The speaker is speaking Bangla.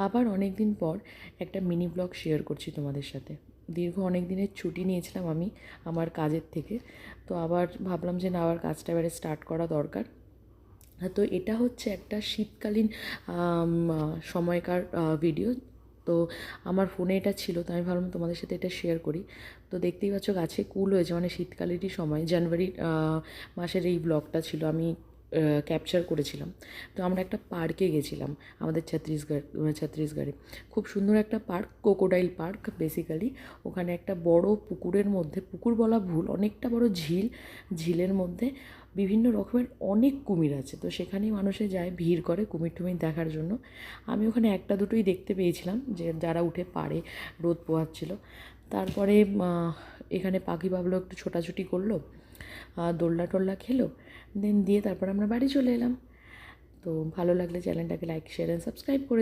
আবার অনেক দিন পর একটা মিনি ব্লগ শেয়ার করছি তোমাদের সাথে। দীর্ঘ অনেক দিনের ছুটি নিয়েছিলাম আমি আমার কাজের থেকে, তো আবার ভাবলাম যে না, আবার কাজটা এবারে স্টার্ট করা দরকার। তো এটা হচ্ছে একটা শীতকালীন সময়কার ভিডিও। তো আমার ফোনে এটা ছিল, তো আমি ভাবলাম তোমাদের সাথে এটা শেয়ার করি। তো দেখতেই পাচ্ছ গাছে কুল হয়েছে, মানে শীতকালেরই সময়, জানুয়ারি মাসের এই ব্লগটা ছিল, আমি ক্যাপচার করেছিলাম। তো আমরা একটা পার্কে গেছিলাম আমাদের ছত্তিশগড়ে। খুব সুন্দর একটা পার্ক, ক্রোকোডাইল পার্ক বেসিক্যালি। ওখানে একটা বড় পুকুরের মধ্যে, পুকুর বলা ভুল, অনেকটা বড় ঝিল, ঝিলের মধ্যে বিভিন্ন রকমের অনেক কুমির আছে। তো সেখানেই মানুষে যায়, ভিড় করে কুমির টুমির দেখার জন্য। আমি ওখানে একটা দুটোই দেখতে পেয়েছিলাম, যে যারা উঠে পাড়ে রোদ পোহাচ্ছিল। তারপরে এখানে পাখি ভাবলো, একটু ছোটাছুটি করলো, দোলনা টোলনা খেলো, দেন দিয়ে তারপর আমরা বাড়ি চলে এলাম। তো ভালো লাগলে চ্যানেলটাকে লাইক, শেয়ার অ্যান্ড সাবস্ক্রাইব করে দিও।